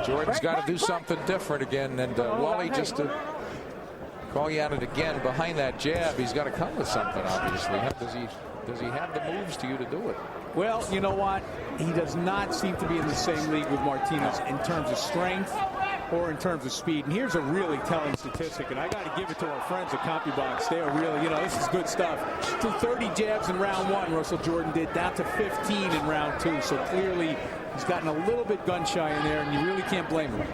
Jordan's got to do something different again. And Wally, just to call you at it again, behind that jab, he's got to come with something, obviously. Does he have the moves to you to do it? Well, you know what? He does not seem to be in the same league with Martinez in terms of strength or in terms of speed. And here's a really telling statistic, and I got to give it to our friends at CompuBox. They are really, this is good stuff. To 30 jabs in round 1, Russell Jordan did, down to 15 in round 2. So clearly he's gotten a little bit gun shy in there, and you really can't blame him.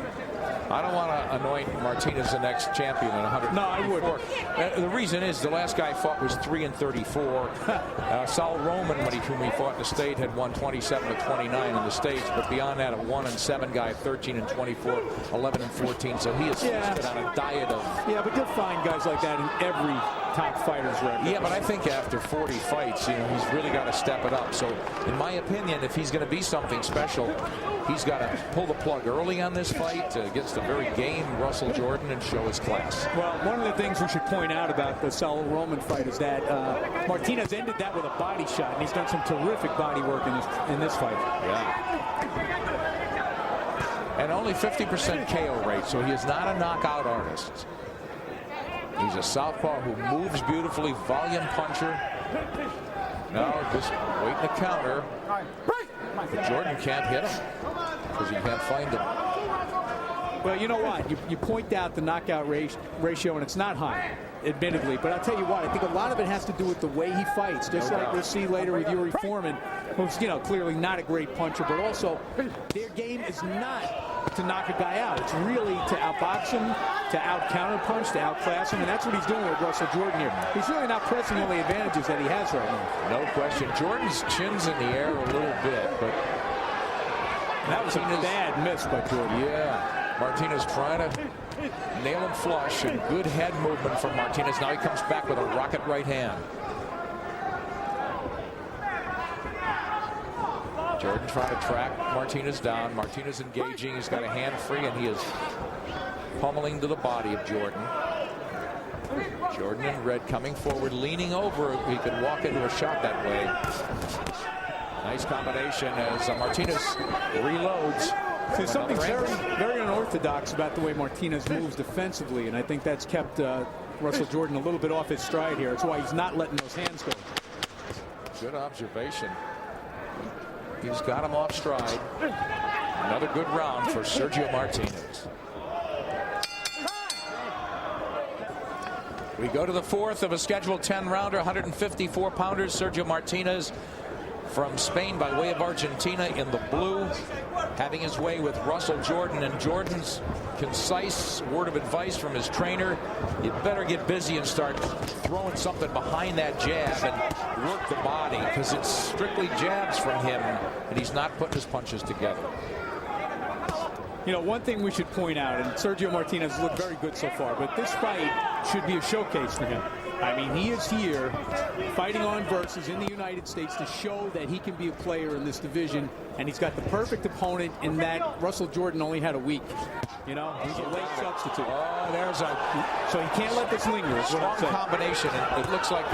I don't want to anoint Martinez the next champion in 100. No, I wouldn't. The reason is the last guy fought was 3-34. Saul Roman, whom he fought in the state, had won 27-29 in the States. But beyond that, a 1-7 guy, 13-24, 11-14. So he is feasted on a diet of. Yeah, but you'll find guys like that in every top fighter's record. Yeah, but I think after 40 fights, he's really got to step it up. So, in my opinion, if he's going to be something special, he's got to pull the plug early on this fight against the very game Russell Jordan and show his class. Well, one of the things we should point out about the Saul Roman fight is that Martinez ended that with a body shot, and he's done some terrific body work in this fight. Yeah. And only 50% KO rate, so he is not a knockout artist. He's a southpaw who moves beautifully, volume puncher. Now just waiting to counter. But Jordan can't hit him because he can't find him. Well, you know what? You point out the knockout ratio, and it's not high, admittedly. But I'll tell you what, I think a lot of it has to do with the way he fights, just like we'll see later with Yuri Foreman, who's, clearly not a great puncher, but also their game is not to knock a guy out. It's really to outbox him, to out-counterpunch, to outclass him, and that's what he's doing with Russell Jordan here. He's really not pressing all the advantages that he has right now. No question. Jordan's chin's in the air a little bit, but that was a bad miss by Jordan. Yeah. Martinez trying to nail him flush, and good head movement from Martinez. Now he comes back with a rocket right hand. Jordan trying to track Martinez down. Martinez engaging. He's got a hand free, and he is pummeling to the body of Jordan. Jordan in red coming forward, leaning over. He could walk into a shot that way. Nice combination as Martinez reloads. So something very, very unorthodox about the way Martinez moves defensively, and I think that's kept Russell Jordan a little bit off his stride here. That's why he's not letting those hands go. Good observation. He's got him off stride. Another good round for Sergio Martinez. We go to the fourth of a scheduled 10-rounder, 154-pounders. Sergio Martinez from Spain by way of Argentina in the blue, having his way with Russell Jordan. And Jordan's concise word of advice from his trainer: you better get busy and start throwing something behind that jab and work the body, because it's strictly jabs from him, and he's not putting his punches together. One thing we should point out, and Sergio Martinez has looked very good so far, but this fight should be a showcase for him. I mean, he is here fighting on Versus in the United States to show that he can be a player in this division, and he's got the perfect opponent in that Russell Jordan only had a week. He's a late substitute. Oh, so he can't let this linger. Strong combination. It looks like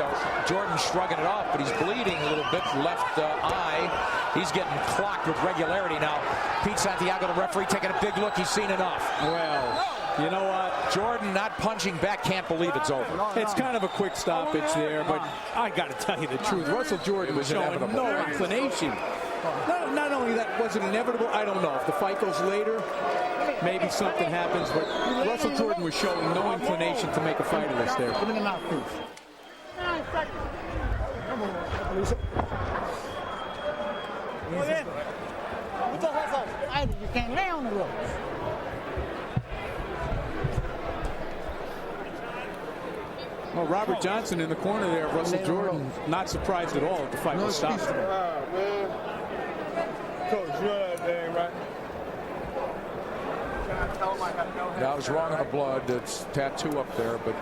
Jordan shrugging it off, but he's bleeding a little bit left eye. He's getting clocked with regularity now. Pete Santiago, the referee, taking a big look. He's seen enough. Well, you know what? Jordan not punching back. Can't believe it's over. It's kind of a quick stoppage there, but I got to tell you the truth. Russell Jordan was showing no inclination. Not only that, was it inevitable? I don't know. If the fight goes later, maybe something happens, but Russell Jordan was showing no inclination to make a fight of this there. You can't lay on the ropes. Well, Robert Johnson in the corner there, Russell Jordan, not surprised at all that the fight was stopped. Coach, you know that thing, right? I was wrong on the blood. It's tattoo up there, but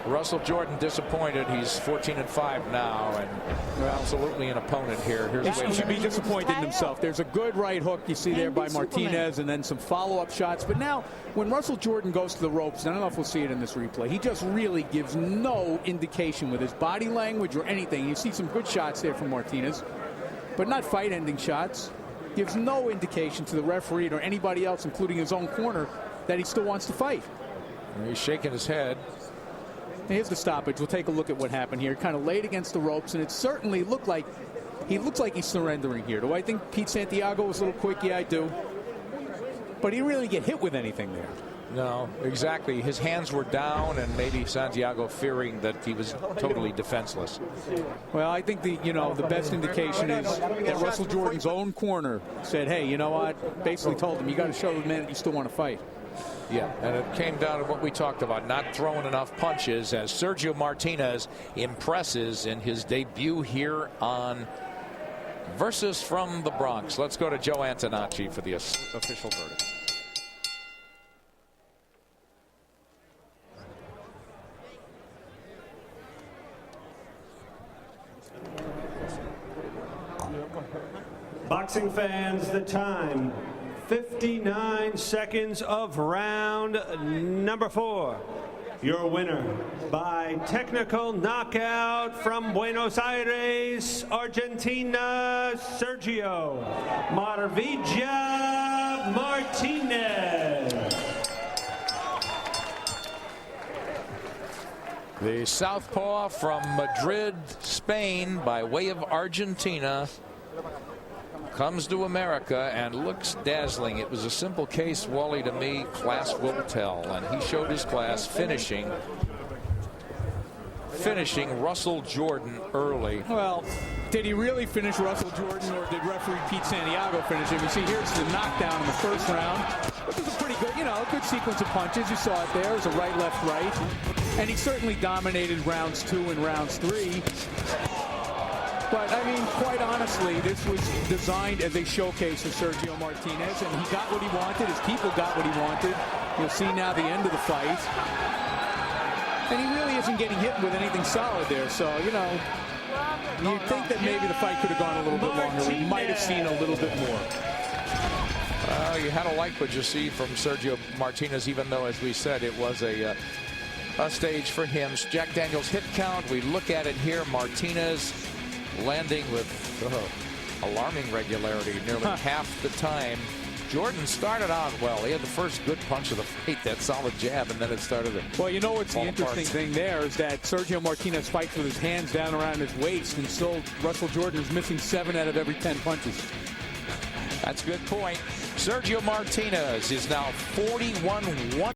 Russell Jordan disappointed. He's 14-5 now, and absolutely an opponent here. He should be disappointed in himself. There's a good right hook you see there by Martinez, and then some follow-up shots. But now, when Russell Jordan goes to the ropes, and I don't know if we'll see it in this replay, he just really gives no indication with his body language or anything. You see some good shots there from Martinez. but not fight-ending shots. Gives no indication to the referee or anybody else, including his own corner, that he still wants to fight. He's shaking his head. Here's the stoppage. We'll take a look at what happened here. Kind of laid against the ropes, and it certainly looked like he looks like he's surrendering here. Do I think Pete Santiago was a little quick? Yeah, I do. But he didn't really get hit with anything there. No, exactly. His hands were down, and maybe Santiago fearing that he was totally defenseless. Well, I think the best indication is that Russell Jordan's own corner said, hey, you know what? Basically told him, you got to show the man that you still want to fight. Yeah, and it came down to what we talked about, not throwing enough punches, as Sergio Martinez impresses in his debut here on Versus from the Bronx. Let's go to Joe Antonacci for the official verdict. Boxing fans, the time, 59 seconds of round number 4. Your winner by technical knockout from Buenos Aires, Argentina, Sergio Martinez. The southpaw from Madrid, Spain, by way of Argentina, comes to America and looks dazzling. It was a simple case, Wally, to me. Class will tell, and he showed his class, finishing Russell Jordan early. Well, did he really finish Russell Jordan, or did referee Pete Santiago finish him? You see, here's the knockdown in the first round. It was a pretty good, good sequence of punches. You saw it there. It was a right, left, right. And he certainly dominated rounds 2 and rounds 3. But, I mean, quite honestly, this was designed as a showcase of Sergio Martinez, and he got what he wanted. His people got what he wanted. You'll see now the end of the fight. And he really isn't getting hit with anything solid there. So, you'd think that maybe the fight could have gone a little bit longer. We might have seen a little bit more. You had to like what you see from Sergio Martinez, even though, as we said, it was a stage for him. Jack Daniels hit count. We look at it here. Martinez landing with alarming regularity nearly half the time. Jordan started out well. He had the first good punch of the fight, that solid jab, and then it started to Well, what's the interesting thing there is that Sergio Martinez fights with his hands down around his waist, and still Russell Jordan is missing 7 out of every 10 punches. That's a good point. Sergio Martinez is now 41-1.